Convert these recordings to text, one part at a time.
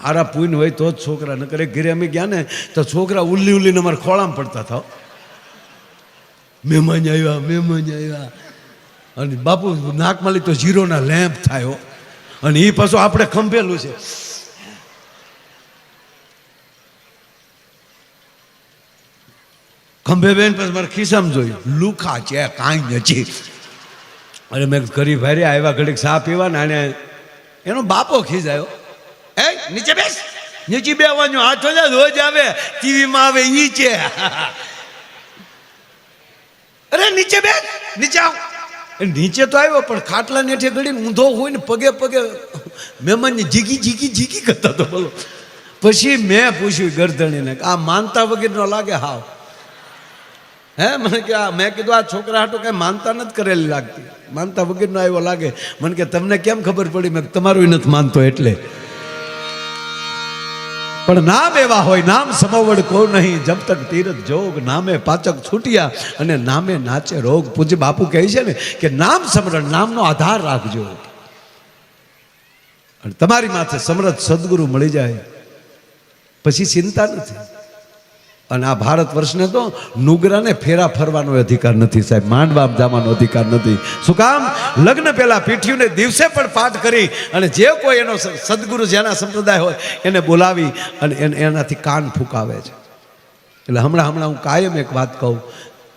હારા પૂન હોય તો જ છોકરા ન કરે. ઘરે અમે ગયા ને તો છોકરા ઉલ્લી ઉલ્લીને અમારે ખોળામાં પડતા થાવ, મહેમાન આવ્યા. અને બાપુ નાકમાલી તો ઝીરોના લેમ્પ થાય, અને એ પાછું આપણે ખંભેલું છે. ખંભે બેન પછી મારે ખિસ્સામાં જોયું, લુખા છે કાંઈ નથી. અને મેં કરી ભાઈ આવ્યા ઘડીક ચા પીવા ને, અને એનો બાપો ખીજાયો, એ નીચે બેસ, નીચે બેવાનું, 8 વાગ્યા રોજ આવે, ટીવીમાં આવે ઈ છે. અરે નીચે બેસ, નીચે આવ. નીચે તો આવ્યો પણ ખાટલા નેઠે ગળીને ઊંધો હોય ને પગે પગે મહેમાનને જીગી કરતા તો બોલો. પછી મેં પૂછ્યું ગરદણીને, આ માનતા વગેરેનો લાગે હાવ? હે મને કે મેં કીધું આ છોકરા હાટું કઈ માનતા નથી કરેલી લાગતી, માનતા વગેરેનો આવ્યો લાગે. મને કે તમને કેમ ખબર પડી? મેં તમારું નથી માનતો એટલે. પણ નામ એવા હોય, નામ સમવડ કો નહીં, જબ તક તીરથ જોગ, નામે પાચક છૂટ્યા અને નામે નાચે રોગ. પૂજ્ય બાપુ કહે છે ને કે નામ સમરણ, નામનો આધાર રાખજો. અને તમારી માથે સમરથ સદગુરુ મળી જાય પછી ચિંતા નથી. અને આ ભારત વર્ષને તો નુગરાને ફેરા ફરવાનો અધિકાર નથી સાહેબ, માંડવા જવાનો અધિકાર નથી. શું કામ? લગ્ન પહેલા પીઠ્યુંને દિવસે પણ પાઠ કરી અને જે કોઈ એનો સદગુરુ જેના સંપ્રદાય હોય એને બોલાવી અને એનાથી કાન ફૂંકાવે છે. એટલે હમણાં હું કાયમ એક વાત કહું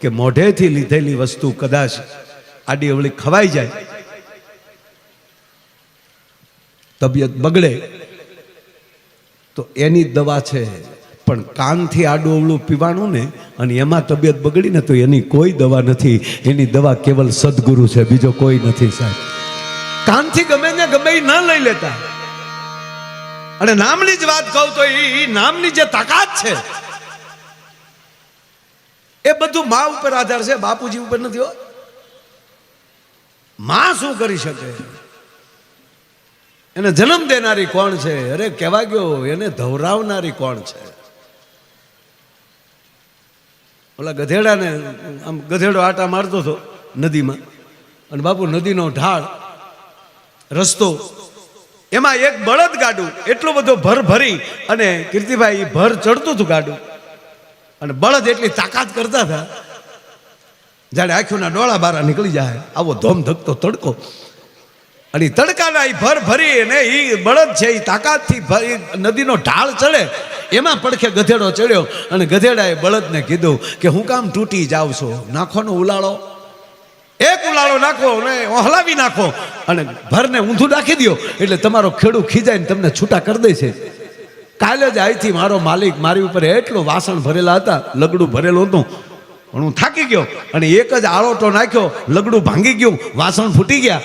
કે મોઢેથી લીધેલી વસ્તુ કદાચ આડી અવળી ખવાઈ જાય, તબિયત બગડે તો એની દવા છે. પણ કાનથી આડું અવળું પીવાનું ને અને એમાં તબિયત બગડીને તો એની કોઈ દવા નથી. એની દવા કેવલ સદગુરુ છે, બીજો કોઈ નથી સાહેબ. કાનથી ગમે ને ગમે ન લઈ લેતા. અને નામની જ વાત કહું તો એ નામની જે તાકાત છે એ બધું મા ઉપર આધાર છે, બાપુજી ઉપર નથી હો. મા શું કરી શકે? એને જન્મ દેનારી કોણ છે? અરે કહેવા ગયો એને ધવરાવનારી કોણ છે? ઓલા ગધેડાને આમ ગધેડો આટા મારતો હતો નદીમાં, અને બાપુ નદીનો ઢાળ રસ્તો, એમાં એક બળદ ગાડું એટલું બધો ભર ભરી અને કીર્તિભાઈ ભર ચડતું હતું ગાડું, અને બળદ એટલી તાકાત કરતા હતા જાણે આંખોના ડોળા બારા નીકળી જાય, આવો ધોમ ધકતો તડકો. અને તડકાના એ ભર ભરી અને એ બળદ છે એ તાકાતથી ભરી નદીનો ઢાળ ચડે, એમાં પડખે ગધેડો ચડ્યો. અને ગધેડાએ બળદને કીધું કે હું કામ તૂટી જાવ છો, નાખો ને ઉલાળો, એક ઉલાળો નાખો ને હલાવી નાખો અને ભરને ઊંધું નાખી દો, એટલે તમારો ખેડૂ ખીજાઈને તમને છૂટા કરી દે છે. કાલે જ અહીંથી મારો માલિક મારી ઉપર એટલું વાસણ ભરેલા હતા, લગડું ભરેલું હતું, પણ હું થાકી ગયો અને એક જ આળોટો નાખ્યો, લગડું ભાંગી ગયું, વાસણ ફૂટી ગયા.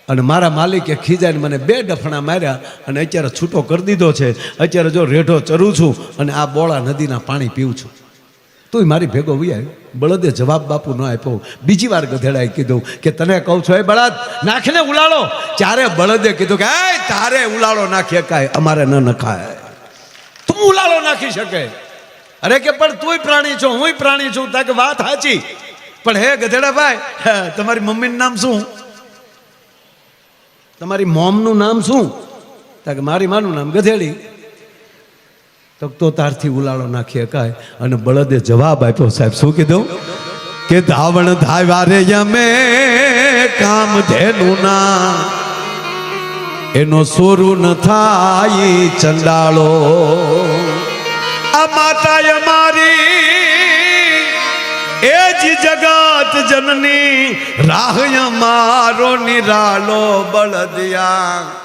અને મારા માલિકે ખીજાઈને મને 2 ડફણા માર્યા અને અત્યારે છૂટો કરી દીધો છે. અત્યારે જો રેઢો ચરું છું અને આ બોળા નદીના પાણી પીવું છું. તું મારી ભેગો વૈયા. બળદે જવાબ બાપુ ન આપ્યો. બીજી વાર ગધેડાએ કીધું કે તને કહું છું એ બળદ નાખીને ઉલાળો. ત્યારે બળદે કીધું કે એ તારે ઉલાળો નાખી શકાય, અમારે ન નખાય. તું ઉલાળો નાખી શકે? અરે કે પણ તુંય પ્રાણી છો, હુંય પ્રાણી છું. તાકે વાત સાચી, પણ હે ગધેડા ભાઈ, તમારી મમ્મીનું નામ શું? તમારી મોમનું નામ શું? કે મારી માનું નામ ગધેડી. તો તારથી ઉલાળો નાખી શકાય. અને બળદે જવાબ આપ્યો સાહેબ, શું કીધું? કે ધાવણ ધાવારે યમે કામ ધેનું ના, એનો સોરું ન થાય ચંડાળો. આ માતા અમારી એ જ જગત જનની, રાહ મારો નિરાલો બળદિયા.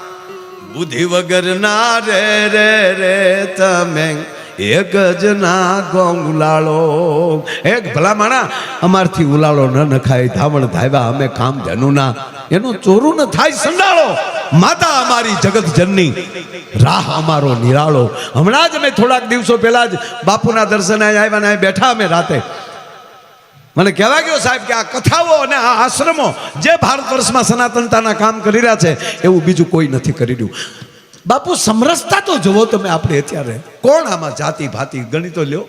બુદ્ધિ વગર ના રે રે રે તમે એક જ ના ગોંગલાળો. એક ભલા માણા અમારથી ઉલાળો ન નખાય, ધાવણ ધાવ્યા અમે કામ ધનું ના, એનો ચોરું ન થાય સંડાળો. માતા અમારી જગત જનની, રાહ અમારો નિરાળો. હમણાં જ અમે થોડાક દિવસો પહેલા જ બાપુના દર્શને આવ્યા ને બેઠા અમે રાતે. મને કહેવા ગયો સાહેબ કે આ કથાઓ અને આ આશ્રમો જે ભારત વર્ષમાં સનાતનતાના કામ કરી રહ્યા છે એવું બીજું કોઈ નથી કરી રહ્યું. બાપુ સમરસતા તો જુઓ તમે. આપણે અત્યારે કોણ આમાં જાતિ ભાતિ ગણિતો લ્યો?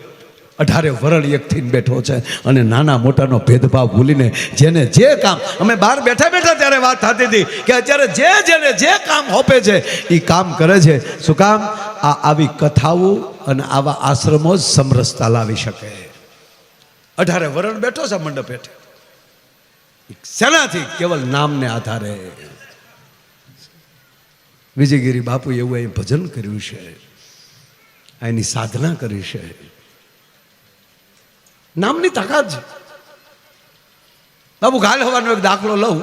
18 વરણ એક થઈને બેઠો છે અને નાના મોટાનો ભેદભાવ ભૂલીને જેને જે કામ, અમે બહાર બેઠા બેઠા ત્યારે વાત થતી હતી કે અત્યારે જેને જે કામ હોપે છે એ કામ કરે છે. શું કામ? આવી કથાઓ અને આવા આશ્રમો જ સમરસતા લાવી શકે. 18 વરણ બેઠો છે મંડપ હેઠે. શેનાથી? કેવલ નામને આધારે. વિજયગીરી બાપુ એવું અહીં ભજન કર્યું છે, એની સાધના કરી છે. નામની તાકાત છે. બાપુ કાલ હવાનો એક દાખલો લઉં.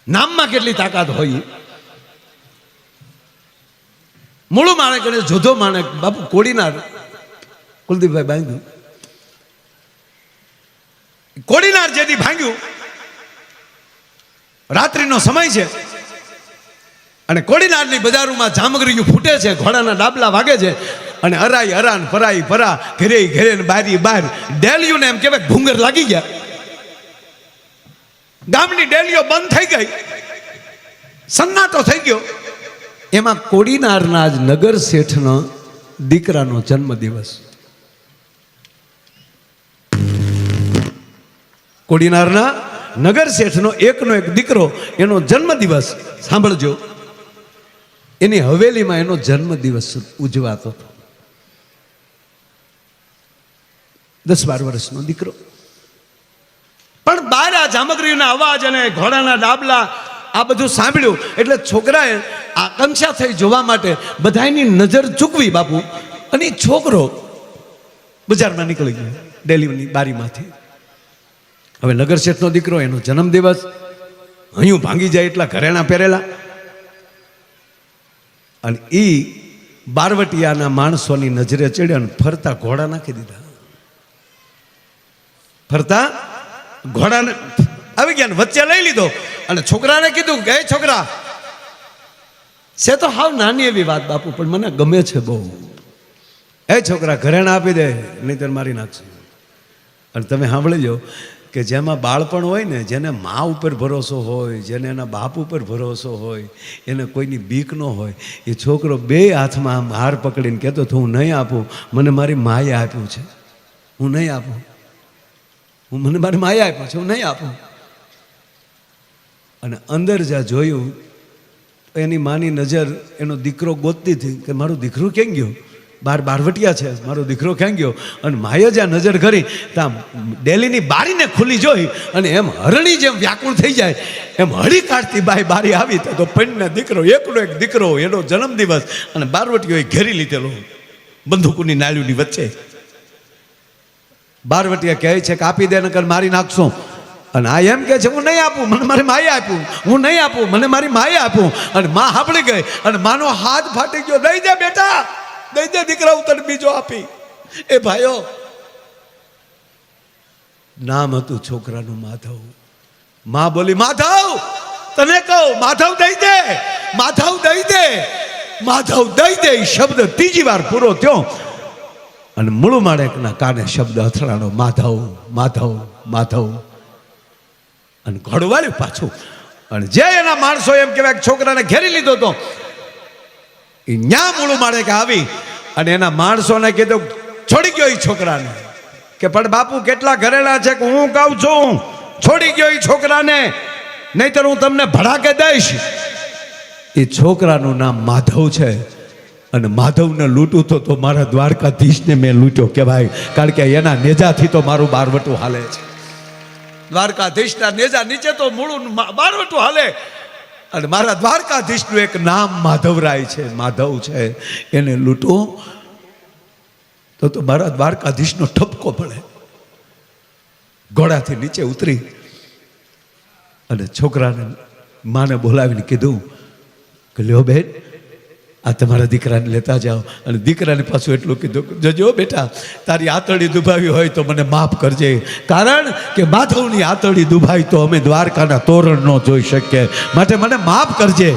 નામમાં કેટલી તાકાત હોય. મૂળું માણેક અને જોધો માણેક બાપુ કોડીનાર કુલદીપભાઈ ભાંગ્યું. કોડીનાર જેથી ભાંગ્યું, રાત્રિનો સમય છે અને કોડીનારની બજારોમાં જામગરીયું ફૂટે છે, ઘોડાના ડાબલા વાગે છે અને અરાઈ અરાન પરાઈ પરા ઘરે ઘરે બારી બાર ડેલીઓને એમ કહેવાય ભૂંગર લાગી ગયા. ગામની ડેલીઓ બંધ થઈ ગઈ, સન્નાટો થઈ ગયો. એમાં કોડીનારના જ નગર શેઠનો દીકરાનો જન્મદિવસ. કોડીનારના નગર શેઠનો એકનો એક દીકરો, એનો જન્મદિવસ સાંભળજો. એની હવેલીમાં એનો જન્મદિવસ ઉજવાતો હતો. 10-12 વર્ષનો દીકરો. પણ બહાર આ જામગરીના અવાજ અને ઘોડાના ડાબલા આ બધું સાંભળ્યું એટલે છોકરાએ આકાંક્ષા થઈ જોવા માટે બધાની નજર ચૂકવી બાપુ. અને છોકરો બજારમાં નીકળી ગયો ડેલીની બારીમાંથી. હવે નગર શેઠનો દીકરો, એનો જન્મદિવસ, હૈયું ભાંગી જાય એટલા ઘરેણા પહેરેલા. અને એ બારવટિયાના માણસોની નજરે ચડ્યા અને ફરતા ઘોડા નાખી દીધા. ફરતા ઘોડાને આવી ગયા, વચ્ચે લઈ લીધો અને છોકરાને કીધું કે છોકરા, છે તો હાવ નાની એવી વાત બાપુ, પણ મને ગમે છે બહુ. એ છોકરા ઘરેણા આપી દે, નહીંતર મારી નાખશે. અને તમે સાંભળીજો કે જેમાં બાળપણ હોય ને, જેને મા ઉપર ભરોસો હોય, જેને એના બાપ ઉપર ભરોસો હોય, એને કોઈની બીક ન હોય, એ છોકરો 2 હાથમાં આમ હાર પકડીને કહેતો હતો હું નહીં આપું, મને મારી માએ આપ્યું છે, હું નહીં આપું, મને મારી માએ આપ્યું છે, હું નહીં આપું. અને અંદર જ્યાં જોયું એની માની નજર એનો દીકરો ગોતતી હતી કે મારું દીકરું ક્યાં ગયો, બાર બારવટિયા છે, મારો દીકરો ક્યાં ગયો. અને માએ જ્યાં નજર કરી ત્યાં ડેલીની બારીને ખુલ્લી જોઈ અને એમ હરણી જેમ વ્યાકુળ થઈ જાય એમ હળી કાઢતી બારી આવી તો પૈણને દીકરો, એકનો એક દીકરો, એનો જન્મદિવસ અને બારવટીઓએ ઘેરી લીધેલો બંદૂકોની નાળીઓની વચ્ચે. બારવટિયા કહે છે કે આપી દે નકર મારી નાખશું. અને આ એમ કહે છે હું નહીં આપું, મને મારી માએ આપ્યું, હું નહીં આપું, મને મારી માએ આપું. અને માં સાંભળી ગઈ અને માનો હાથ ફાટી ગયો. દઈ દે બેટા, દઈ દે દીકરા, હું તને બીજો આપી. એ ભાઈઓ, નામ હતું છોકરાનું માધવ. માં બોલી માધવ, તને કહું માધવ દઈ દે, માધવ દઈ દે, માધવ દઈ દે. શબ્દ 3જી વાર પૂરો થયો અને મૂળ માણેકના કાને શબ્દ અથડાણો, માધવ માધવ માધવ. અને ઘોડું વાળ્યું પાછું. અને જે એના માણસો એમ કહેવાય છોકરાને ઘેરી લીધો હતો, એ ન્યા મૂળું માણેક આવી અને એના માણસોને કીધું, છોડી ગયો એ છોકરાને. કે પણ બાપુ કેટલા ઘરેણા છે કે હું કહું છું, છોડી ગયો એ છોકરાને, નહીતર હું તમને ભડાકે દઈશ. એ છોકરાનું નામ માધવ છે. અને માધવને લૂંટું તો મારા દ્વારકાધીશને મેં લૂંટ્યો કહેવાય, કારણ કે એના નેજાથી તો મારું બારવટું હાલે છે. દ્વારકાધીશના નેજા નીચે તો મૂળું બારવટું હાલે. અને મારા દ્વારકાધીશનું એક નામ માધવરાય છે, માધવ છે. એને લૂંટો તો મારા દ્વારકાધીશનો ઠપકો પડે. ઘોડાથી નીચે ઉતરી અને છોકરાને માને બોલાવીને કીધું કે લ્યો બેન, આ તમારા દીકરાને લેતા જાઓ. અને દીકરાને પાછું એટલું કીધું, જજો બેટા, તારી આતરડી દુભાવી હોય તો મને માફ કરજે, કારણ કે માધવની આતરડી દુભાઈ તો અમે દ્વારકાના તોરણ ન જોઈ શકીએ, માટે મને માફ કરજે.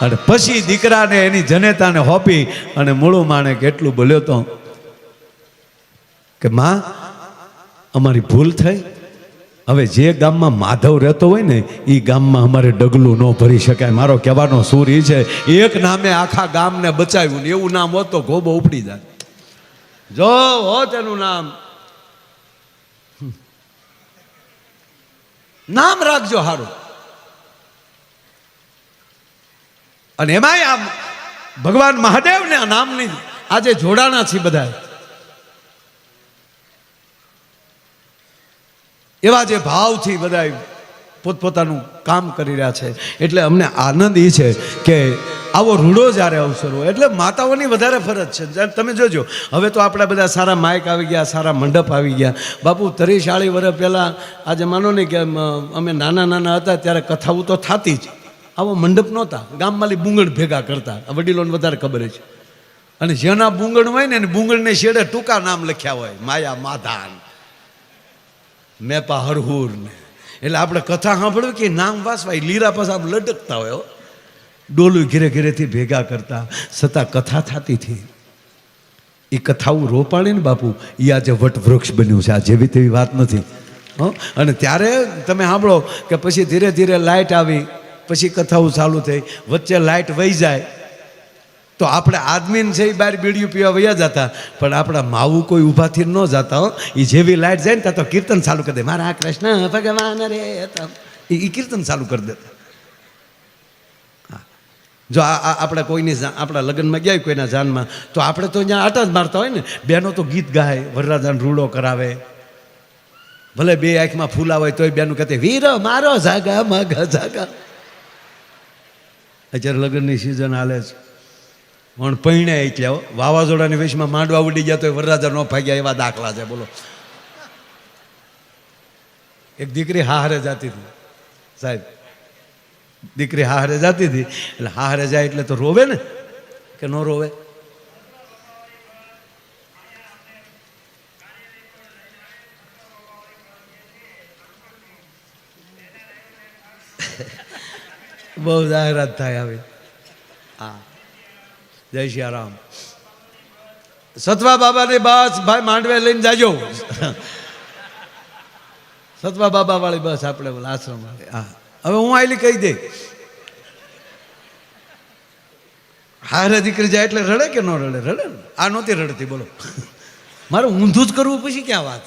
અને પછી દીકરાને એની જનેતાને હોપી અને મૂળું માણેક એટલું બોલ્યો તો કે માં, અમારી ભૂલ થઈ. હવે જે ગામમાં માધવ રહેતો હોય ને એ ગામમાં અમારે ડગલું ન ભરી શકાય. મારો કહેવાનો સૂર એ છે, એક નામે આખા ગામને બચાવ્યું ને એવું નામ હોત તો ગોબો ઉપડી જાય. જો હોત એનું નામ રાખજો હારું. અને એમાંય આમ ભગવાન મહાદેવને આ નામની આજે જોડાણા છે બધા, એવા જે ભાવથી બધા પોતપોતાનું કામ કરી રહ્યા છે. એટલે અમને આનંદ એ છે કે આવો રૂડો જ્યારે અવસર હોય એટલે માતાઓની વધારે ફરજ છે. તમે જોજો હવે તો આપણા બધા સારા માઇક આવી ગયા, સારા મંડપ આવી ગયા. બાપુ 30-40 વર્ષ પહેલાં આજે માનો ને કે અમે નાના હતા ત્યારે કથાઓ તો થતી જ, આવો મંડપ નહોતા. ગામમાંથી બુંગણ ભેગા કરતા, વડીલોને વધારે ખબર છે. અને જેના બુંગણ હોય ને બુંગણને શેડે ટૂંકા નામ લખ્યા હોય, માયા માધાન, મેપા હરહુર ને. એટલે આપણે કથા સાંભળવી કે નામ વાસવાય, લીરા પાછા આમ લટકતા હોય. ડોલું ઘેરે ઘેરેથી ભેગા કરતા છતાં કથા થતી હતી. એ કથાઓ રોપાણી ને બાપુ એ આજે વટવૃક્ષ બન્યું છે. આ જેવી તેવી વાત નથી. અને ત્યારે તમે સાંભળો કે પછી ધીરે ધીરે લાઇટ આવી, પછી કથાઓ ચાલુ થઈ, વચ્ચે લાઇટ વહી જાય તો આપણે આદમીને છે એ બહાર બીડીયું પીવા વયા જતા, પણ આપણા માવું કોઈ ઊભાથી ન જતા. એ જેવી લાઇટ જાય ને ત્યાં તો કીર્તન ચાલુ કરી દે, મારા કૃષ્ણ ભગવાન રે, એ કીર્તન ચાલુ કરી દેતા. જો આપણે કોઈની આપણા લગ્નમાં ગયા કોઈના જાનમાં તો આપણે તો અહીંયા આટા જ મારતા હોય ને. બહેનો તો ગીત ગાય, વરરાજાને રૂડો કરાવે, ભલે બે આંખમાં ફૂલા હોય તોય બેનું કહેતે વીરો મારો જાગા માગા જાગા. અત્યારે લગ્નની સિઝન હાલે છે, પણ પૈણે એટલે વાવાઝોડાની વેશમાં માંડવા ઉડી ગયા તો વરરાજા ન ભાગ્યા એવા દાખલા છે. બોલો, એક દીકરી હારે જાતી હતી સાહેબ, દીકરી હારે જાતી હતી. એટલે હારે જાય એટલે તો રોવે ને કે ન રોવે? બહુ જાહેરાત થાય આવી. હા, જય સિયારામ. સતવા બાબાની બસ ભાઈ માંડવે લઈને જાજો. સતવા બાબા વાળી બસ આપણે આશ્રમ વાળી. હા, હવે હું આયલી કહી દે, હારે દીકરી જાય એટલે રડે કે ન રડે? રડે ને. આ નહોતી રડતી, બોલો. મારે ઊંધું જ કરવું પછી ક્યાં વાત.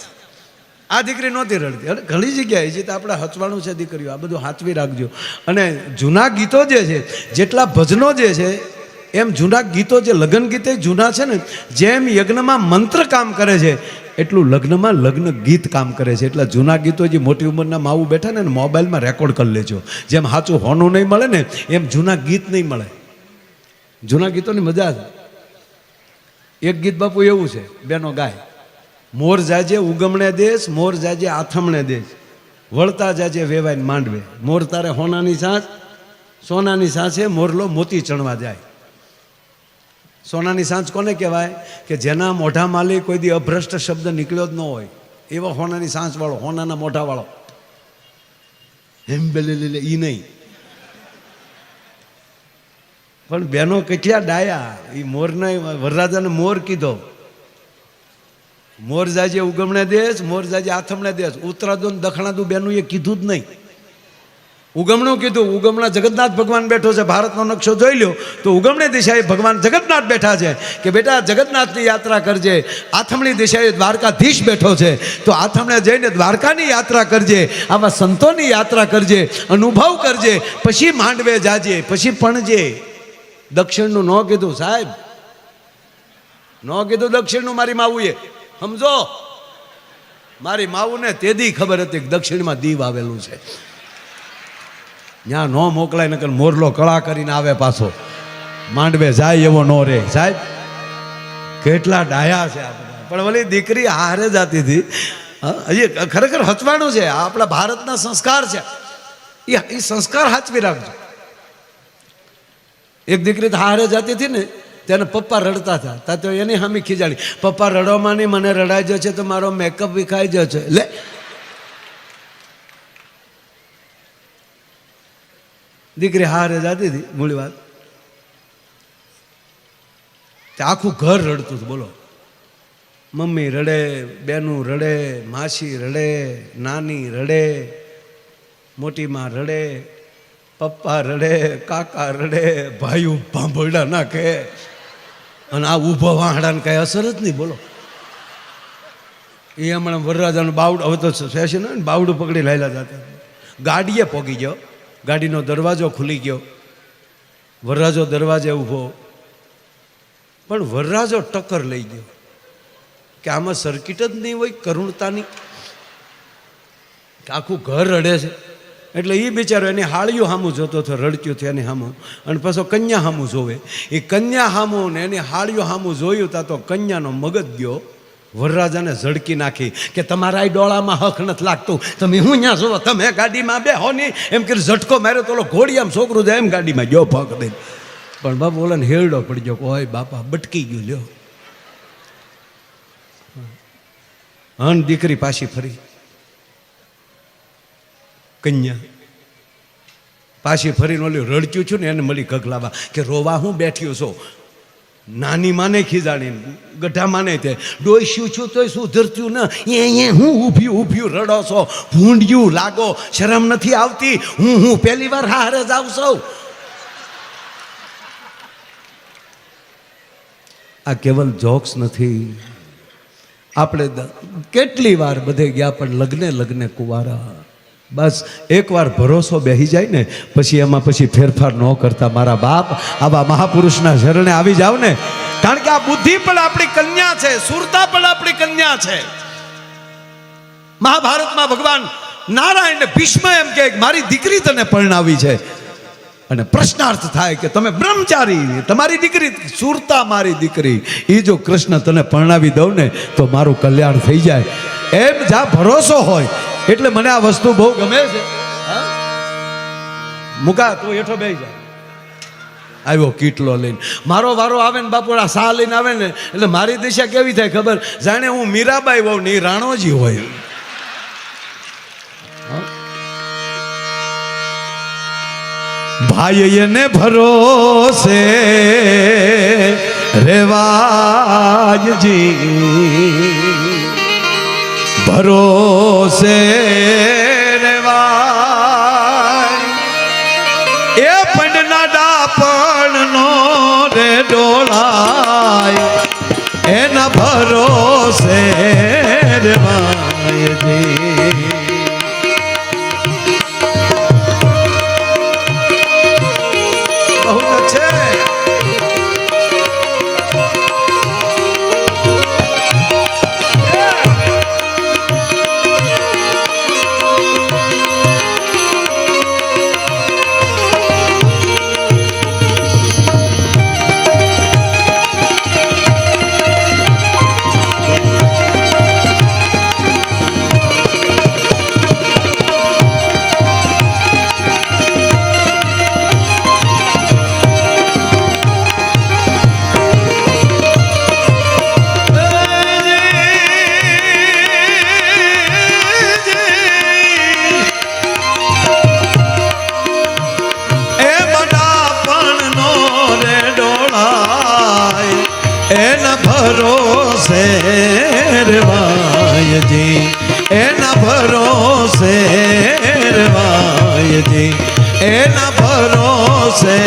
આ દીકરી નહોતી રડતી. અને ઘણી જગ્યાએ જે તો આપણે હચવાનું છે દીકરીઓ, આ બધું હાચવી રાખજો. અને જૂના ગીતો જે છે, જેટલા ભજનો જે છે એમ જૂના ગીતો, જે લગ્ન ગીતે જૂના છે ને, જેમ યજ્ઞમાં મંત્ર કામ કરે છે એટલું લગ્નમાં લગ્ન ગીત કામ કરે છે. એટલે જૂના ગીતો જે મોટી ઉંમરના માવું બેઠા ને મોબાઈલમાં રેકોર્ડ કરી લેજો. જેમ સાચું હોનું નહીં મળે ને એમ જૂના ગીત નહીં મળે. જૂના ગીતોની મજા છે. એક ગીત બાપુ એવું છે, બેનો ગાય, મોર જાજે ઉગમણે દેશ, મોર જાજે આથમણે દેશ, વળતા જાજે વેવાઈને માંડવે, મોર તારે હોનાની સાંજ, સોનાની સાંજે મોરલો મોતી ચણવા જાય. સોનાની સાંજ કોને કહેવાય? કે જેના મોઢા માલી કોઈ દી અભ્રષ્ટ શબ્દ નીકળ્યો જ ન હોય, એવો હોનાની સાંજ વાળો, હોનાના મોઢા વાળો. એમ બેલે એ નહીં. પણ બહેનો કેટલા ડાયા. એ મોરને વરરાજાને મોર કીધો. મોર જાજે ઉગમણે દેશ, મોર જાજે આથમણે દેશ. ઉત્તરાદુ દક્ષિણાદુ બેનું એ કીધું જ નહીં. ઉગમણું કીધું. ઉગમણા જગન્નાથ ભગવાન બેઠો છે. ભારતનો નકશો જોઈ લો તો ઉગમણી દિશાએ ભગવાન જગન્નાથ બેઠા છે કે બેટા જગન્નાથની યાત્રા કરજે. આથમણી દિશાએ દ્વારકાધીશ બેઠો છે તો આથમણે જઈને દ્વારકાની યાત્રા કરજે. આવા સંતોની યાત્રા કરજે, અનુભવ કરજે, પછી માંડવે જાજે, પછી પણજે. દક્ષિણનું ન કીધું સાહેબ, ન કીધું દક્ષિણનું. મારી માવુએ સમજો, મારી માવુને તેદી ખબર હતી કે દક્ષિણમાં દીવ આવેલું છે. ત્યાં ન મોકલાય નકર મોરલો કળા કરીને આવે પાછો. માંડવે જાય એવો ન રહે સાહેબ. કેટલા ડાયા છે આ બધા. પણ ઓલી દીકરી હારે જાતી હતી. હજી ખરેખર હચવાનું છે. આ આપણા ભારતના સંસ્કાર છે. એ સંસ્કાર હાચવી રાખજો. એક દીકરી હારે જાતી હતી ને તેને પપ્પા રડતા હતા. તા તો એની હામી ખીજાડી, પપ્પા રડોમાં નહીં, મને રડાઈ જશે તો મારો મેકઅપ વિખાઈ જશે. લે, દીકરી હારે જાતી હતી. મૂળી વાત, આખું ઘર રડતું હતું. બોલો, મમ્મી રડે, બેનું રડે, માસી રડે, નાની રડે, મોટી માં રડે, પપ્પા રડે, કાકા રડે, ભાઈઓ ભાંભરડા નાખે. અને આ ઊભો વાહડાને કાંઈ અસર જ નહીં. બોલો, એ હમણાં વરરાજાનું બાવડું, હવે તો ફેશન હોય ને, બાવડું પકડી લાયેલા જતા. ગાડીએ પોગી ગયો, ગાડીનો દરવાજો ખુલી ગયો, વરરાજો દરવાજે ઊભો, પણ વરરાજો ટક્કર લઈ ગયો કે આમાં સર્કિટ જ નહીં હોય કરુણતાની, કે આખું ઘર રડે છે. એટલે એ બિચારો એની હાળિયું સામું જોતો હતો, રડક્યું થયું એની સામું, અને પાછો કન્યા સામું જોવે. એ કન્યા સામું ને એની હાળિયું સામું જોયું તા તો કન્યાનો મગજ ગયો, વરરાજાને ઝડકી નાખી કે તમારા આ ડોળામાં હક નથી લાગતું, તમે હું ત્યાં જોવો, તમે ગાડીમાં બેહો નહીં, એમ કરી ઝટકો માર્યો તો ઘોડી આમ છોકરું જાય એમ ગાડીમાં ગયો ફક દઈને. પણ બાપુ ઓલાને હેરડો પડી ગયો, ઓય બાપા બટકી ગયું લ્યો. હન દીકરી પાછી ફરી, કન્યા પાછી ફરીને ઓલું રડક્યું છું ને એને મળી ગગલાવા કે રોવા હું બેઠ્યો છો. નાની માને ખીજાણી, ગઢા માને તે ડોસ્યું છું તોય સુધરતું ને, એ હું ઊભ્યું રડો છો, ભૂંડ્યું લાગો, શરમ નથી આવતી, હું પહેલી વાર હારે જ આવશો. આ કેવલ જોક્સ નથી. આપણે કેટલી વાર બધે ગયા પણ લગ્ને કુંવારા. બસ એકવાર ભરોસો બેસી જાય ને પછી એમાં પછી ફેરફાર ન કરતા. મારા બાપ, આવા મહાપુરુષના શરણે આવી જાવ ને, કારણ કે આ બુદ્ધિ પણ આપણી કન્યા છે, સુરતા પણ આપણી કન્યા છે. મહાભારતમાં ભગવાન નારાયણ ભીષ્મ એમ કે મારી દીકરી તને પરણાવી છે, અને પ્રશ્નાર્થ થાય કે તમે બ્રહ્મચારી, તમારી દીકરી સુરતા મારી દીકરી, એ જો કૃષ્ણ તને પરણાવી દઉં ને તો મારું કલ્યાણ થઈ જાય. એમ જા ભરોસો હોય. એટલે મને આ વસ્તુ બહુ ગમે છે. મુકા તું હેઠો બેસી જા. આવ્યો કીટલો લઈને, મારો વારો આવે ને બાપુ આ સા લઈને આવે ને એટલે મારી દિશા કેવી થાય ખબર, જાણે હું મીરાબાઈ હોઉં ને રાણોજી હોય. ભાઈ એને ભરોસે રેવાજી, ભરોસે રેવાય, એ પંડના ડાપણનો રે ડોળાય, એના ભરોસે રેવાય જી. ભરોસે રવાયજી, એના ભરોસે રવાયજી, એના ભરોસે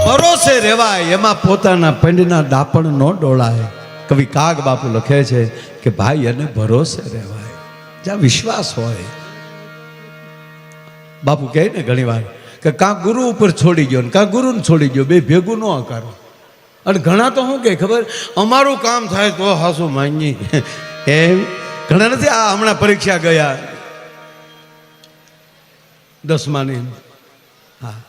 ભરોસે રેવાય, એમાં પોતાના પંડના દાપણ નો ડોળાય. કવિ કાગ બાપુ લખે છે કે ભાઈ એને ભરોસે રેવાય, જ્યાં વિશ્વાસ હોય. બાપુ કહે ને ઘણી વાર કે કાં ગુરુ ઉપર છોડી ગયો ને કાં ગુરુને છોડી ગયો, બે ભેગું ન કરો. અને ઘણા તો શું કે ખબર, અમારું કામ થાય તો હાસુ માની, એમ ઘણા નથી. આ હમણાં પરીક્ષા ગયા 10માની, હા,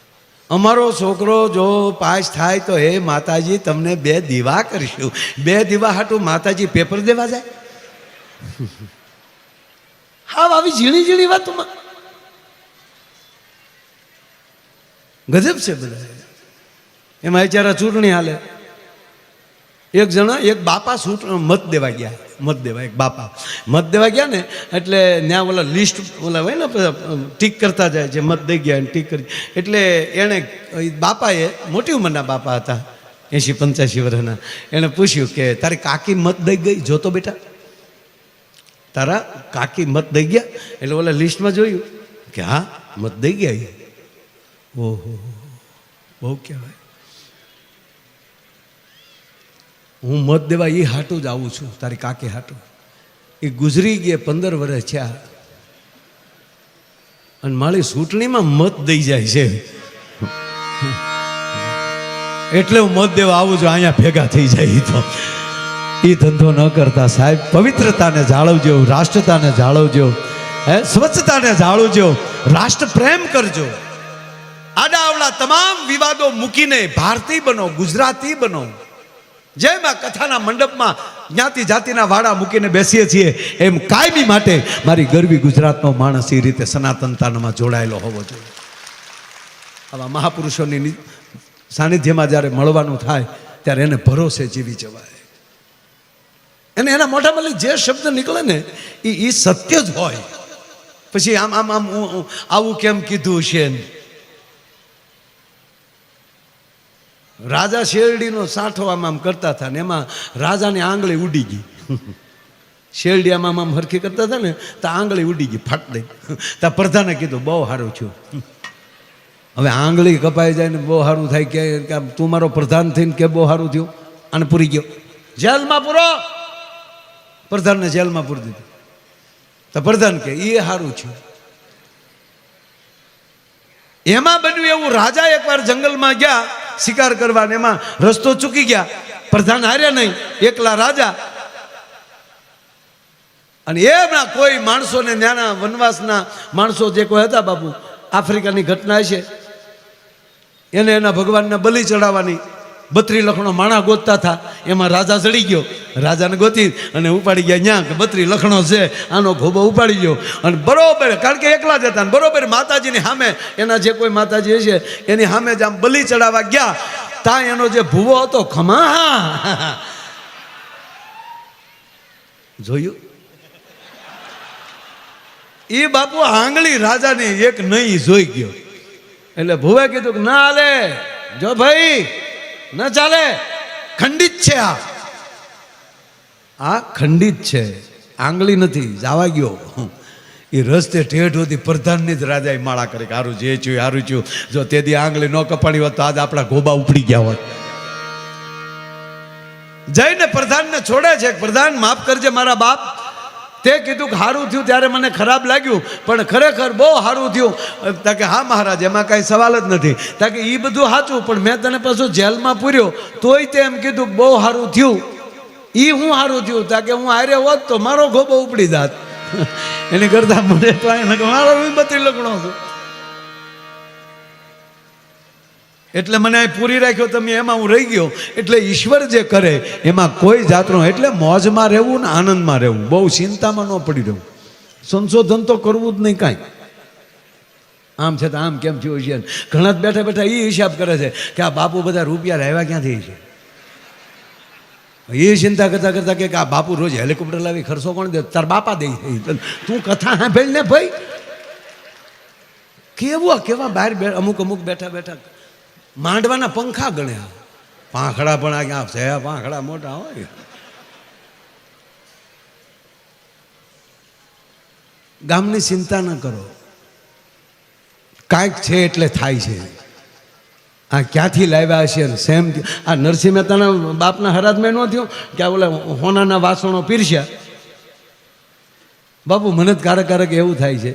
અમારો છોકરો જો પાસ થાય તો હે માતાજી તમને 2 દીવા કરીશું. 2 દીવા હાટું માતાજી પેપર દેવા જાય? હા, આવી ઝીણી ઝીણી વાતોમાં ગજબ છે બધા. એમાં બિચારા ચૂંટણી હાલે. એક જણા, એક બાપા મત દેવા ગયા, એક બાપા મત દેવા ગયા ને, એટલે ત્યાં ઓલા લિસ્ટ ઓલા હોય ને ટીક કરતા જાય, જે મત દઈ ગયા ટીક કરી. એટલે એણે બાપાએ, મોટી ઉંમરના બાપા હતા, 80-85 વર્ષના, એણે પૂછ્યું કે તારી કાકી મત દઈ ગઈ, જોતો બેટા તારા કાકી મત દઈ ગયા? એટલે ઓલા લિસ્ટમાં જોયું કે હા મત દઈ ગયા. ઓહો, બહુ કહેવાય. હું મત દેવા એ હાટું જ આવું છું, તારી કાકી હાટું. એ ગુજરી ગયા 15 વર્ષ થયા અને મારી ચૂંટણીમાં મત દઈ જાય છે, એટલે હું મત દેવા આવું છું. અહીંયા ભેગા થઈ જાય તો એ ધંધો ન કરતા સાહેબ. પવિત્રતાને જાળવજો, રાષ્ટ્રતાને જાળવજો, સ્વચ્છતાને જાળવજો, રાષ્ટ્ર પ્રેમ કરજો. આડા આવડા તમામ વિવાદો મૂકીને ભારતીય બનો, ગુજરાતી બનો. જેમ આ કથાના મંડપમાં જ્ઞાતિ જાતિના વાડા મૂકીને બેસીએ છીએ, એમ કાયમી માટે મારી ગરવી ગુજરાતનો માણસ એ રીતે સનાતનતામાં જોડાયેલો હોવો જોઈએ. આવા મહાપુરુષોની સાનિધ્યમાં જ્યારે મળવાનું થાય ત્યારે એને ભરોસે જીવી જવાય. એને એના મોઢામાં જે શબ્દ નીકળે ને એ સત્ય જ હોય. પછી આમ આમ આમ આવું કેમ કીધું છે. રાજા શેરડીનો સાંઠો આમ આમ કરતા હતા ને એમાં રાજાની આંગળી ઉડી ગઈ. શેરડી આમ આમ હરખી કરતા હતા ને તો આંગળી ઉડી ગઈ ફાટ દઈ. ત્યાં પ્રધાને કીધું બહુ સારું છું. હવે આંગળી કપાઈ જાય ને બહુ સારું થાય કે તું મારો પ્રધાન થઈને કે બહુ સારું થયું, અને પૂરી ગયો જેલમાં પૂરો. પ્રધાનને જેલમાં પૂરી દીધું. તો પ્રધાન કે એ સારું છે. એમાં બન્યું એવું, રાજા એકવાર જંગલમાં ગયા શિકાર કરવા, એમાં રસ્તો ચૂકી ગયા. પ્રધાન હાર્યા નહીં, એકલા રાજા. અને એમના કોઈ માણસોને નાના વનવાસના માણસો જે કોઈ હતા બાપુ, આફ્રિકાની ઘટના છે, એને એના ભગવાનને બલિ ચડાવવાની 32 લખણો માણા ગોતતા હતા. એમાં રાજા ચડી ગયો. રાજાને ગોતી અને ઉપાડી ગયા ન્યા કે 32 લખણો છે, આનો ઘોબો ઉપાડી ગયો. અને બરોબર, કારણ કે એકલા જ હતા, બરોબર માતાજીની સામે, એના જે કોઈ માતાજી છે એની સામે જ આમ બલિ ચડાવવા ગયા. ત્યાં એનો જે ભૂવો હતો ખમા જોયું. એ બાપુ આંગળી રાજાની એક નહીં જોઈ ગયો. એટલે ભૂવે કીધું કે ના હાલે, જો ભાઈ ન ચાલે, ખંડિત છે. આ ખંડિત છે, આંગળી નથી. જવા ગયો એ રસ્તે ઠેઠ હોતી પ્રધાનની જ રાજાએ માળા કરી કે હારું જે છું હારું છું. જો તેથી આંગળી ન કપાણી હોત તો આજ આપણા ગોબા ઉપડી ગયા હોત. જઈને પ્રધાનને છોડે છે. પ્રધાન માફ કરજે મારા બાપ, તે કીધું કે સારું થયું ત્યારે મને ખરાબ લાગ્યું, પણ ખરેખર બહુ સારું થયું. તાકે હા મહારાજ, એમાં કાંઈ સવાલ જ નથી. તાકે એ બધું સાચું, પણ મેં તને પાછું જેલમાં પૂર્યો તોય તે એમ કીધું કે બહુ સારું થયું. એ હું સારું થયું, તાકે હું હારે હોત તો મારો ગોબો ઉપડી જાત. એની કરતા મને તો મારો 32 લખણો છું એટલે મને પૂરી રાખ્યો તમે, એમાં હું રહી ગયો. એટલે ઈશ્વર જે કરે એમાં કોઈ જાતનો, એટલે મોજમાં રહેવું ને આનંદમાં રહેવું, બહુ ચિંતામાં ન પડી રહેવું. સંશોધન તો કરવું જ નહીં કાંઈ. આમ છે તો આમ કેમ થયું છે. ઘણા જ બેઠા બેઠા એ હિસાબ કરે છે કે આ બાપુ બધા રૂપિયા લાવ્યા ક્યાંથી છે. એ ચિંતા કરતા કરતા કે આ બાપુ રોજ હેલિકોપ્ટર લાવી ખર્ચો કોણ દે, તાર બાપા દે. તું કથા સાંભળી ને ભાઈ, કેવા બહાર અમુક બેઠા બેઠા માંડવાના પંખા ગણ્યા. પાંખડા પણ આ છે, પાંખડા મોટા હોય. ગામની ચિંતા ન કરો, કાંઈક છે એટલે થાય છે. આ ક્યાંથી લાવ્યા હશે. સેમ આ નરસિંહ મહેતાના બાપના હરાજમાં ન થયું કે આ ઓલા હોનાના વાસણો પીરસ્યા. બાપુ મને જ કારક એવું થાય છે.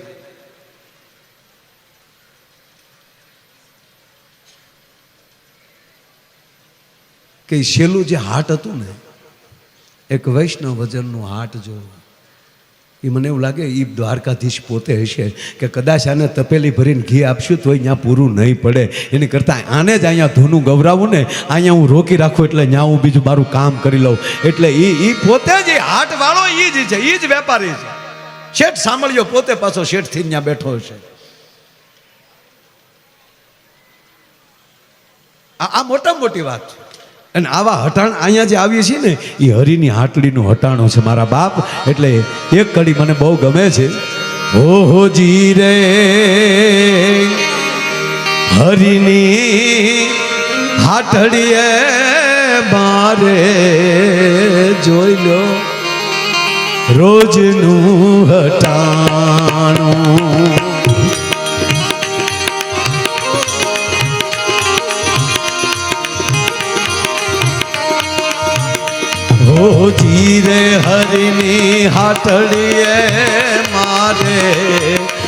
કે છેલ્લું જે હાટ હતું ને, એક વૈષ્ણવ વજનનું હાટ જો, એ મને એવું લાગે એ દ્વારકાધીશ પોતે હશે કે કદાચ આને તપેલી ભરીને ઘી આપશું તો અહીંયા પૂરું નહીં પડે. એની કરતાં આને જ અહીંયા ધૂનું ગવરાવું ને, અહીંયા હું રોકી રાખું એટલે ત્યાં હું બીજું મારું કામ કરી લઉં. એટલે એ પોતે જ હાટ વાળો એ જ છે, એ જ વેપારી છે. શેઠ સાંભળ્યો પોતે પાછો શેઠથી ત્યાં બેઠો હશે. આ મોટા મોટી વાત છે. અને આવા હટાણ અહીંયા જે આવીએ છીએ ને એ હરિની હાટડીનું હટાણું છે મારા બાપ. એટલે એક કડી મને બહુ ગમે છે. ઓહો જી રે હરિની હાટડીએ મારે જોઈ લો રોજનું હટાણું. રોજી રે હરિની હાટડીએ મારે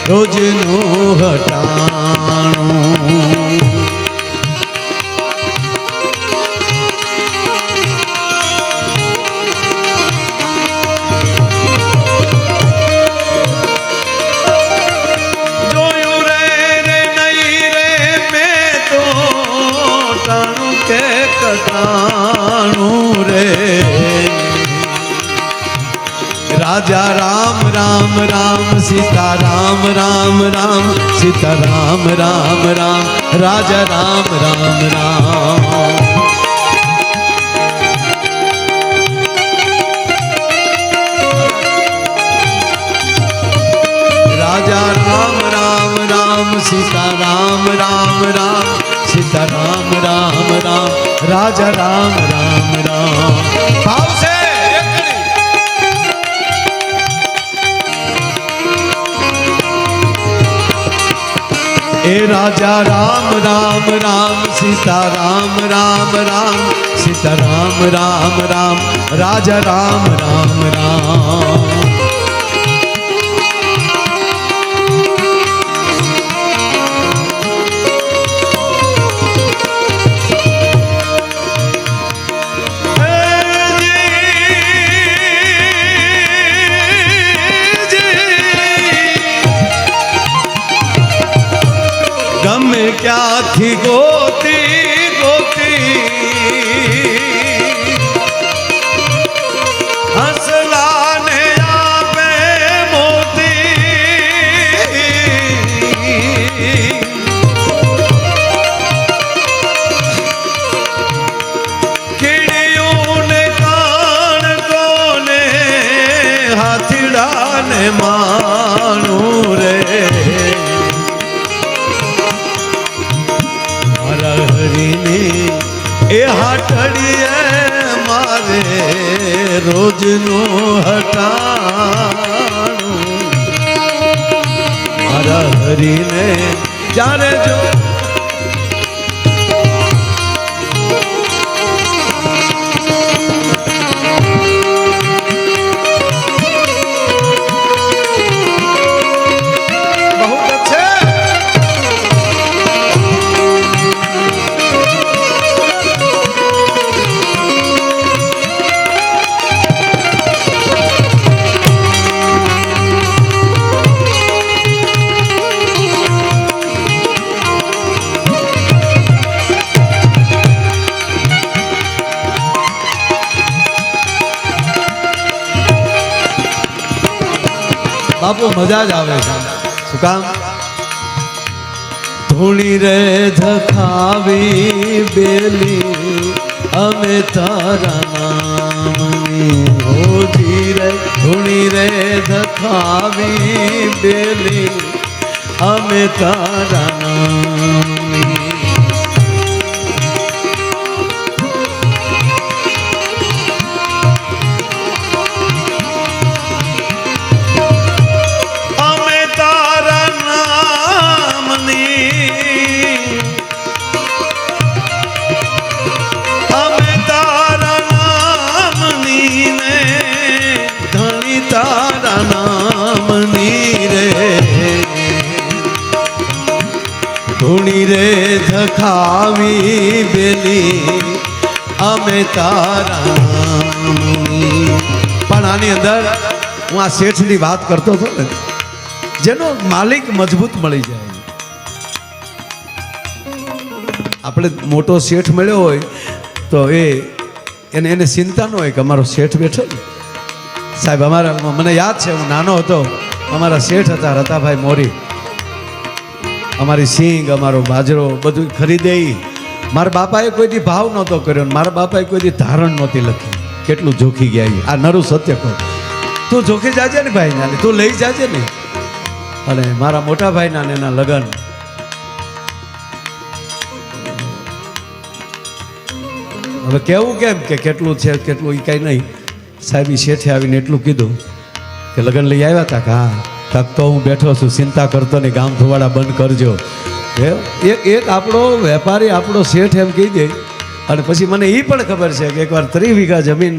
રોજનું હટાણું. राजा राम राम राम सीता राम राम राम सीता राम राम राम राजा राम राम राम. राजा राम राम राम सीता राम राम राम सीता राम राम राम राजा राम राम राम. भाव से ए राजा राम राम राम सीता राम राम राम सीता राम राम राम राजा राम राम राम. गम क्या थी गोती गोती हंसलाने आपे मोती. किड़ियों ने कान कोने हाथीड़ा ने मानू रे. ए हाटड़िए मारे रोजનું હટાણું. મારા હરીને જ્યારે જો બાપુ મજા જ આવે છે. શું કામ? ધૂણી રે ધખાવી બેલી અમે તારા નામની. હોજી રે ધૂણી રે ધખાવી બેલી અમે તારા નામની. ધૂણી રે ધખાવી બેલી અમે તારા. પણ આની અંદર હું આ શેઠની વાત કરતો હતો ને, જેનો માલિક મજબૂત મળી જાય. આપણે મોટો શેઠ મળ્યો હોય તો એને ચિંતા ન હોય કે અમારો શેઠ બેઠો ને. સાહેબ અમારા મને યાદ છે, હું નાનો હતો, અમારા શેઠ હતા રતાભાઈ મોરી. અમારી સિંગ અમારો બાજરો બધું ખરીદે. મારા બાપાએ કોઈથી ભાવ નહોતો કર્યો, મારા બાપાએ કોઈથી ધારણ નહોતી લખી. કેટલું જોખી ગયા આ નરું સત્ય કહું. તું જોખી જાજે ને ભાઈ નાની, તું લઈ જાજે ને. અને મારા મોટા ભાઈના ને એના લગ્ન હવે કેવું કેમ કે કેટલું છે કેટલું એ કાંઈ નહીં. સાહેબ શેઠે આવીને એટલું કીધું કે લગ્ન લઈ આવ્યા હતા કે હા. તક તો હું બેઠો છું, ચિંતા કરતો નહીં, ગામ ધોવાડા બંધ કરજો. એક આપણો વેપારી આપણો શેઠ એમ કહી દે. અને પછી મને એ પણ ખબર છે કે એકવાર 30 વીઘા જમીન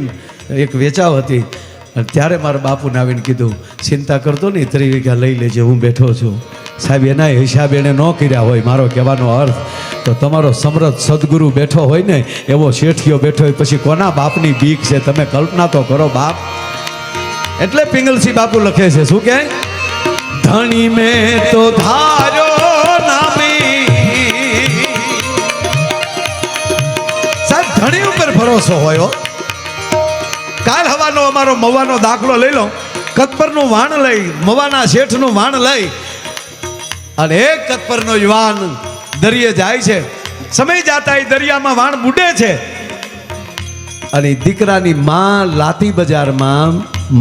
એક વેચાવ હતી અને ત્યારે મારા બાપુને આવીને કીધું ચિંતા કરતો નહીં 3 વીઘા લઈ લેજે, હું બેઠો છું. સાહેબ એના હિસાબ એને ન કર્યા હોય, મારો કહેવાનો અર્થ તો તમારો સમર્થ સદગુરુ બેઠો હોય ને એવો શેઠિયો બેઠો હોય, પછી કોના બાપની બીક છે તમે કલ્પના તો કરો બાપ. એટલે પિંગલસિંહ બાપુ લખે છે શું કે ધણી મેં તો ધારો નામી. સાહેબ ધણી ઉપર ભરોસો હોય. કાલ હવાનો અમારો મવાનો દાખલો લઈ લો. કતપરનું વાણ લઈ, મવાના શેઠનું વાણ લઈ અને એક કતપરનો યુવાન દરિયે જાય છે. સમય જાતા એ દરિયામાં વાણ બુડે છે અને દીકરાની માં લાતી બજારમાં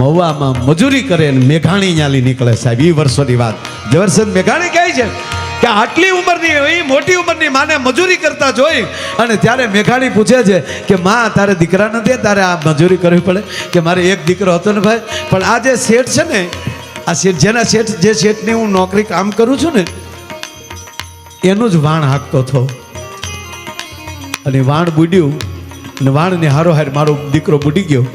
મવામાં મજૂરી કરે ને મેઘાણી ન્યાલી નીકળે. સાહેબ એ વર્ષોની વાત. ઝવેરચંદ મેઘાણી કહે છે કે આટલી ઉંમરની એ મોટી ઉંમરની માને મજૂરી કરતા જોઈ અને ત્યારે મેઘાણી પૂછે છે કે માં તારે દીકરા નથી, તારે આ મજૂરી કરવી પડે? કે મારે એક દીકરો હતો ને ભાઈ, પણ આ જે શેઠ છે ને, આ શેઠ જેના શેઠ જે શેઠની હું નોકરી કામ કરું છું ને એનું જ વાણ હાંકતો હતો અને વાણ બુડ્યું અને વાણની હારોહાર મારો દીકરો બુડી ગયો.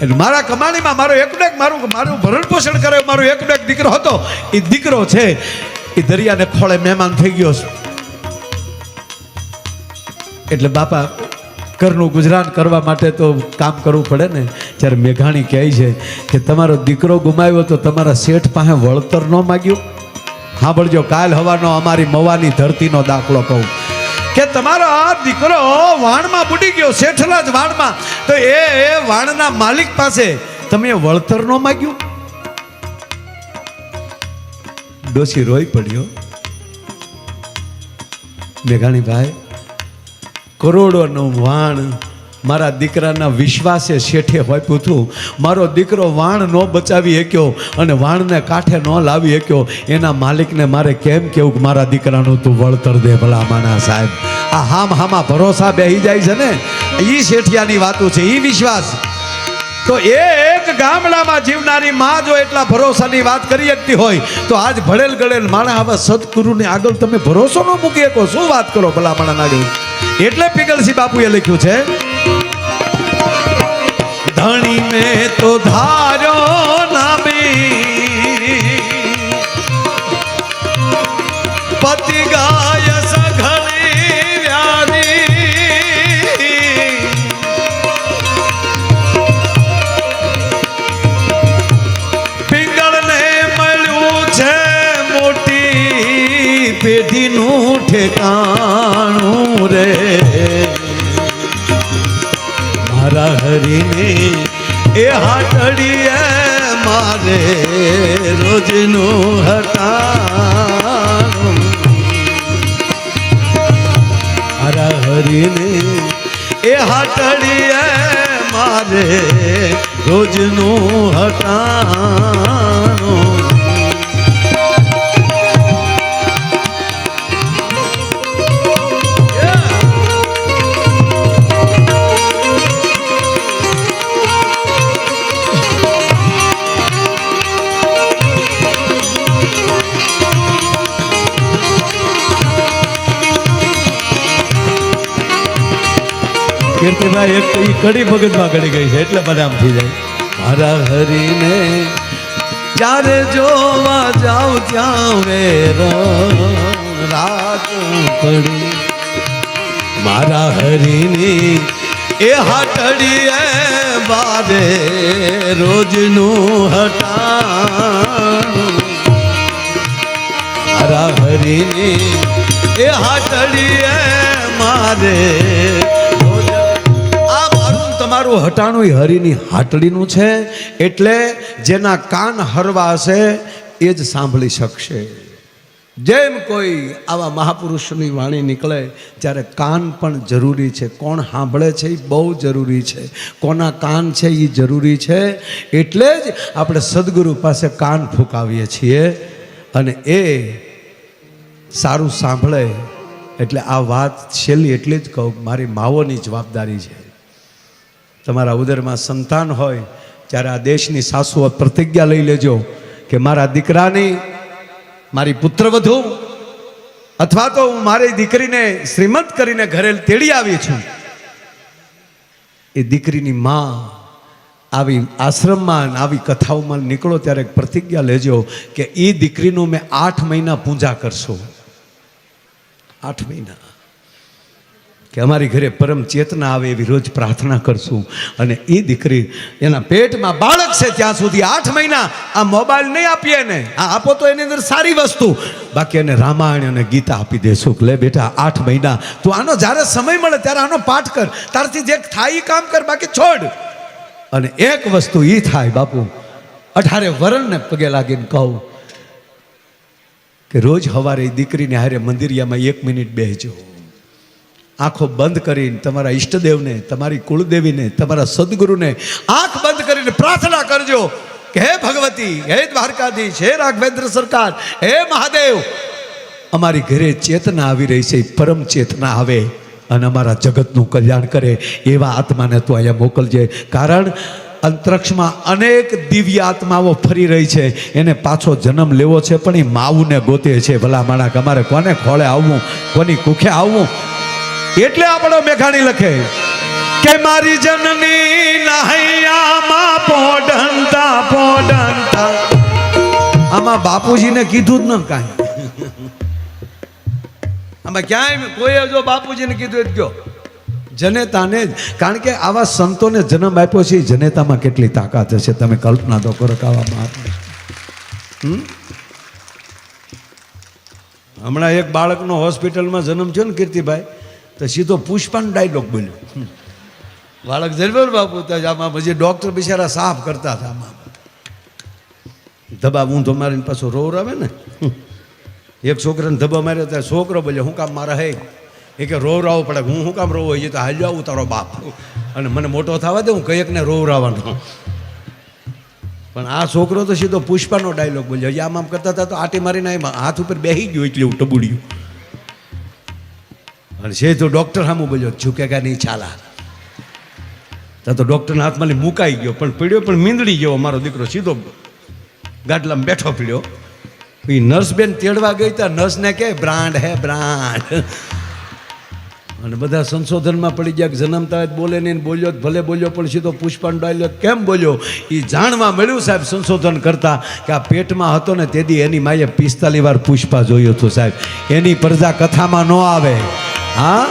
એટલે મારા કમાણીમાં મારો એકનો એક મારું ભરણ પોષણ કરે મારો એકનો એક દીકરો હતો. એ દીકરો છે એ દરિયાને ખોળે મહેમાન થઈ ગયો છે. એટલે બાપા ઘરનું ગુજરાન કરવા માટે તો કામ કરવું પડે ને. જ્યારે મેઘાણી કહે છે કે તમારો દીકરો ગુમાવ્યો તો તમારા શેઠ પાસે વળતર ન માગ્યું? સાંભળજો, કાલ હવાનો અમારી મવાની ધરતીનો દાખલો કહું કે તમારો આ દીકરો વાણમાં બુડી ગયો, શેઠના જ વાણમાં, તો એ વાણના માલિક પાસે તમે વળતર ન માગ્યું? ડોશી રોઈ પડ્યો. મેઘાણી ભાઈ, કરોડોનું વાણ મારા દીકરાના વિશ્વાસે શેઠે હોપ્યું હતું. મારો દીકરો વાણ ન બચાવી શક્યો અને વાણને કાંઠે ન લાવી શક્યો, એના માલિકને મારે કેમ કેવું કે મારા દીકરાનું તું વળતર દે ભલા માના. સાહેબ આ હામાં ભરોસા બેહી જાય છે ને, એ શેઠિયાની વાતો છે, એ વિશ્વાસ. તો એક ગામડામાં જીવનારી માં જો એટલા ભરોસાની વાત કરી શકતી હોય તો આજ ભળેલ ગળેલ માણા આવા સદગુરુને આગળ તમે ભરોસો ન મૂકી શકો? શું વાત કરો ભલા માણા આગળ. એટલે પિંગલસિંહ બાપુએ લખ્યું છે ધણી મેં તો ધારો નામી, પતિ ગાય સઘળી વ્યાધી, પિંગળને મળ્યું છે મોટી પેઢીનું ઠેકાણું રે. મારા હરીને એ હાટડીએ મારે રોજનું હટાણું. મારા હરીને એ હાટડીએ મારે રોજનું હટાણું. કીર્તિભાઈ એક કડી ભગતમાં ગળી ગઈ છે એટલે બધા આમ થઈ જાય. મારા હરીને જ્યારે જોવા જાઉં ત્યાં વેરો રાત પડી, મારા હરીની એ હાટડીએ બારે રોજનું હટાણું. મારા હરીની એ હાટડીએ મારે તમારું હટાણું હરિની હાટડીનું છે. એટલે જેના કાન હરવા હશે એ જ સાંભળી શકશે. જેમ કોઈ આવા મહાપુરુષની વાણી નીકળે ત્યારે કાન પણ જરૂરી છે. કોણ સાંભળે છે એ બહુ જરૂરી છે, કોના કાન છે એ જરૂરી છે. એટલે જ આપણે સદગુરુ પાસે કાન ફૂંકાવીએ છીએ અને એ સારું સાંભળે. એટલે આ વાત છેલ્લી એટલે જ કહું, મારી માઓની જવાબદારી છે. તમારા ઉદરમાં સંતાન હોય ત્યારે આ દેશની સાસુઓ પ્રતિજ્ઞા લઈ લેજો કે મારા દીકરાની, મારી પુત્રવધુ અથવા તો હું મારી દીકરીને શ્રીમંત કરીને ઘરે તેડી આવી છું એ દીકરીની માં આવી આશ્રમમાં આવી કથાઓમાં નીકળો ત્યારે એક પ્રતિજ્ઞા લેજો કે એ દીકરીનું મેં 8 મહિના પૂજા કરશો. 8 મહિના કે અમારી ઘરે પરમ ચેતના આવે એવી રોજ પ્રાર્થના કરશું. અને એ દીકરી એના પેટમાં બાળક છે ત્યાં સુધી 8 મહિના આ મોબાઈલ નહીં આપીએ ને, આ આપો તો એની અંદર સારી વસ્તુ, બાકી એને રામાયણ અને ગીતા આપી દેશું. લે બેટા 8 મહિના તું આનો જ્યારે સમય મળે ત્યારે આનો પાઠ કર, તારથી જે થાય એ કામ કર, બાકી છોડ. અને એક વસ્તુ એ થાય બાપુ, 18 વરણને પગે લાગીને કહું કે રોજ સવારે દીકરીને હારે મંદિરિયામાં 1 મિનિટ બેસજો. આંખો બંધ કરીને તમારા ઈષ્ટદેવને, તમારી કુળદેવીને, તમારા સદગુરુને આંખ બંધ કરીને પ્રાર્થના કરજો કે હે ભગવતી, હે દ્વારકાધીશ, હે રાઘવેન્દ્ર સરકાર, હે મહાદેવ, અમારી ઘરે ચેતના આવી રહી છે, પરમ ચેતના આવે અને અમારા જગતનું કલ્યાણ કરે એવા આત્માને તું અહીંયા મોકલજે. કારણ અંતરિક્ષમાં અનેક દિવ્ય આત્માઓ ફરી રહી છે, એને પાછો જન્મ લેવો છે પણ એ માવુને ગોતે છે. ભલા માણસ, અમારે કોને ખોળે આવવું, કોની કુખે આવવું. એટલે આપણો મેઘાણી લખે કે મારી જનની નહૈયામાં પોડંતા પોડંતા. આમાં બાપુજીને કીધું જ ન કાંઈ, આમાં ક્યાંય કોઈ જો બાપુજીને કીધું જ ગયો જનેતાને જ. કારણ કે આવા સંતોને જન્મ આપ્યો છે, જનેતામાં કેટલી તાકાત હશે તમે કલ્પના તો કરો. આવામાં હમણાં એક બાળકનો હોસ્પિટલમાં જન્મ થયો ને કીર્તિભાઈ, તો સીધો પુષ્પાનો ડાયલોગ બોલ્યો. બાળક જન્મ્યો ને બાપુ, તો આમાં પછી ડૉક્ટર બિચારા સાફ કરતા હતા. આમાં ધબા ઊંધો મારીને પાછો રોર આવે ને, એક છોકરાને ધબા માર્યો ત્યારે છોકરો બોલ્યો હું કામ મારા હે, એ કે રોવરાવવું પડે. હું શું કામ રોવું, એ તો હાલ્યો આવું તારો બાપ, અને મને મોટો થવા દે, હું કઈકને રોવરાવાનો. પણ આ છોકરો તો સીધો પુષ્પાનો ડાયલોગ બોલ્યો. હજી આમ કરતા હતા તો આટી મારીને હાથ ઉપર બેસી ગયું, એટલે હું ટબુડ્યું. અને છે તો ડૉક્ટર સામું બોલ્યો ઝૂકેગા નહીં ચાલા. ત્યાં તો ડૉક્ટરના હાથમાં મુકાઈ ગયો, પણ પીડ્યો પણ મીંદડી ગયો. મારો દીકરો સીધો ગાડલામાં બેઠો પીડ્યો. એ નર્સબેન તેડવા ગઈ ત્યાં નર્સને કહે બ્રાન્ડ હે બ્રાન્ડ. અને બધા સંશોધનમાં પડી ગયા, જન્મતા બોલે નહીં, બોલ્યો ભલે બોલ્યો પણ સીધો પુષ્પાનો ડાયલોગ કેમ બોલ્યો એ જાણવા મળ્યું સાહેબ સંશોધન કરતા કે આ પેટમાં હતો ને તેથી એની માએ 45 વાર પુષ્પા જોયું હતું સાહેબ. એની પ્રજા કથામાં ન આવે. હા,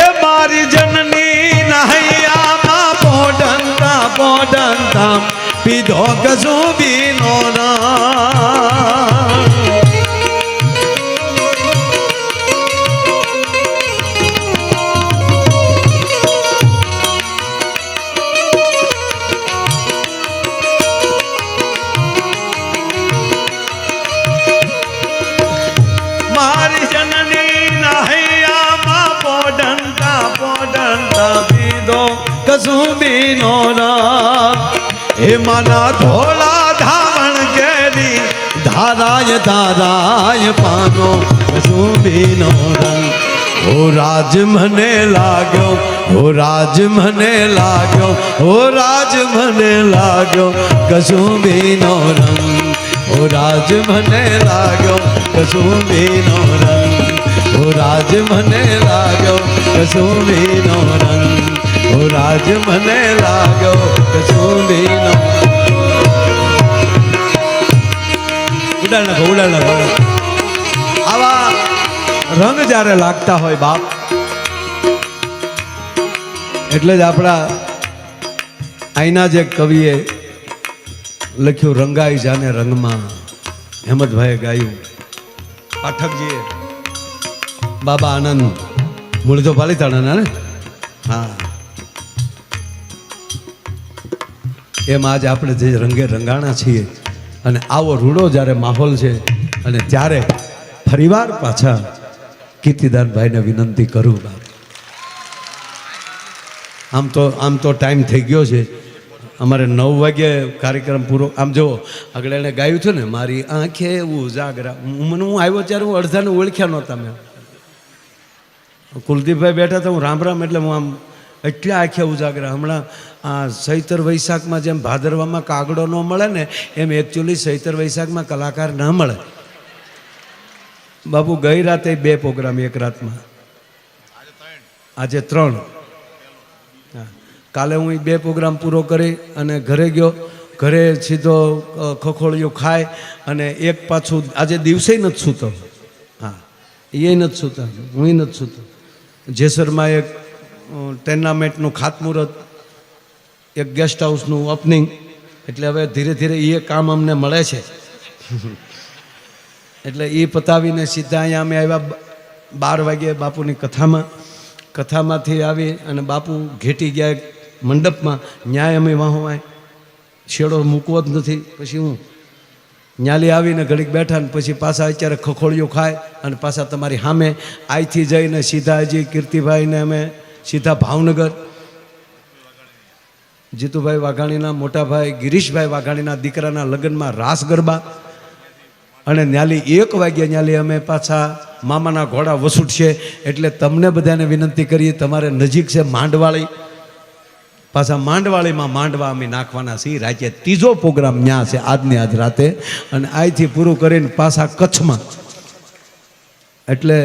એ મારી જનની નહૈયામાં પોડંતા પોડંતા પીધો કસુબીનો નામ. મારી જનની નહૈયામાં પોડંતા પોડંતા પીધો કસુબીનો નામ. હે માના ધોલા ધાવણ કેરી ધારાય ધારાય પાનો કસુબીનો રંગ. ઓ રાજ મને લાગ્યો, ઓ રાજ મને લાગ્યો, ઓ રાજ મને લાગ્યો કસુબીનો રંગ. ઓ રાજ મને લાગ્યો કસુબીનો રંગ. ઓ રાજ મને લાગ્યો કસુબીનો રંગ. ઓ રાજ મને લાગ્યો કસુબીનો. ઉડાડ નાખો, ઉડાડ નાખો. આવા રંગ જ્યારે લાગતા હોય બાપ, એટલે જ આપણા અહીંના જે કવિએ લખ્યું રંગાઈ જાને રંગમાં, હેમતભાઈએ ગાયું, પાઠકજીએ, બાબા આનંદ મૂળ તો પાલીતાણાના ને. હા, એમ આજે આપણે જે રંગે રંગાણા છીએ અને આવો રૂડો જ્યારે માહોલ છે, અને ત્યારે ફરીવાર પાછા કીર્તિદાનભાઈને વિનંતી કરું બાપ. આમ તો ટાઈમ થઈ ગયો છે, અમારે 9 વાગે કાર્યક્રમ પૂરો. આમ જુઓ, આગળ એણે ગાયું છે ને મારી આંખે એવું જાગરા. હું આવ્યો ત્યારે હું અડધાને ઓળખ્યા નહોતા. મેં કુલદીપભાઈ બેઠા હતા, હું રામ રામ એટલે હું આમ એટલા આંખે ઉજાગરા. હમણાં આ ચૈતર વૈશાખમાં જેમ ભાદરવામાં કાગડો ન મળે ને, એમ એકચ્યુઅલી ચૈતર વૈશાખમાં કલાકાર ન મળે. બાપુ ગઈ રાતે 2 પ્રોગ્રામ એક રાતમાં, આજે 3. કાલે હું 2 પ્રોગ્રામ પૂરો કરી અને ઘરે ગયો. ઘરે સીધો ખખોળિયું ખાય અને એક પાછું આજે દિવસે નથી સૂતો. હા, એ નથી સૂતા, હું નથી સૂતો. જેસરમાં એક ટેર્નામેન્ટનું ખાતમુહૂર્ત, એક ગેસ્ટ હાઉસનું ઓપનિંગ, એટલે હવે ધીરે ધીરે એ કામ અમને મળે છે. એટલે એ પતાવીને સીધા અહીંયા અમે આવ્યા 12 વાગ્યે બાપુની કથામાંથી આવી અને બાપુ ઘેટી ગયા મંડપમાં. ન્યાય અમે વાહોવાય છેડો મૂકવો જ નથી. પછી હું ન્યાલી આવીને ઘડીક બેઠા ને પછી પાછા અત્યારે ખખોળિયું ખાય અને પાછા તમારી સામે અહીંથી જઈને સીધા હજી કીર્તિભાઈને અમે સીધા ભાવનગર જીતુભાઈ વાઘાણીના મોટા ભાઈ ગિરીશભાઈ વાઘાણીના દીકરાના લગ્નમાં રાસ ગરબા અને ન્યાલી 1 વાગ્યે ન્યાલી અમે પાછા મામાના ઘોડા વસૂટશે. એટલે તમને બધાને વિનંતી કરીએ, તમારે નજીક છે માંડવાળી, પાછા માંડવાળીમાં માંડવા અમે નાખવાના છીએ. રાતે 3જો પ્રોગ્રામ ત્યાં છે આજની આજ રાતે, અને અહીંથી પૂરું કરીને પાછા કચ્છમાં. એટલે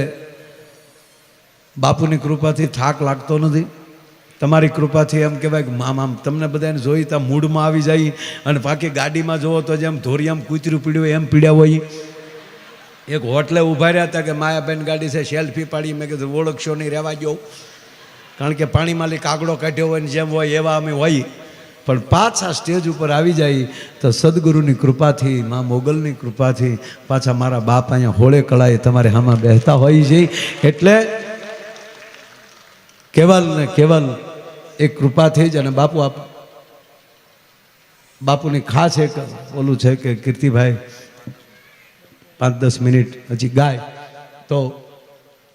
બાપુની કૃપાથી થાક લાગતો નથી. તમારી કૃપાથી એમ કહેવાય કે આમ તમને બધાને જોઈ ત્યાં મૂડમાં આવી જાય. અને બાકી ગાડીમાં જુઓ તો જેમ ધોરિયામ કૂતરું પીડ્યું એમ પીડ્યા હોય. એક હોટલે ઊભા રહ્યા હતા કે માયાબેન ગાડી છે, સેલ્ફી પાડી. મેં કીધું ઓળખશો નહીં, રહેવા દો, કારણ કે પાણીમાંથી કાગડો કાઢ્યો હોય ને જેમ હોય એવા અમે હોય. પણ પાછા સ્ટેજ ઉપર આવી જાય તો સદગુરુની કૃપાથી, મા મોગલની કૃપાથી પાછા મારા બાપ અહીંયા હોળે કળાએ તમારે આમાં બેસતા હોય છે. એટલે કેવલ ને કેવલ એક કૃપાથી જ. અને બાપુની ખાસ એક ઓલું છે કે કીર્તિભાઈ 5-10 મિનિટ હજી ગાય તો,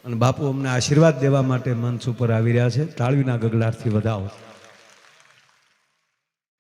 અને બાપુ અમને આશીર્વાદ દેવા માટે મંચ ઉપર આવી રહ્યા છે. તાળીના ગગડાટથી વધાવો.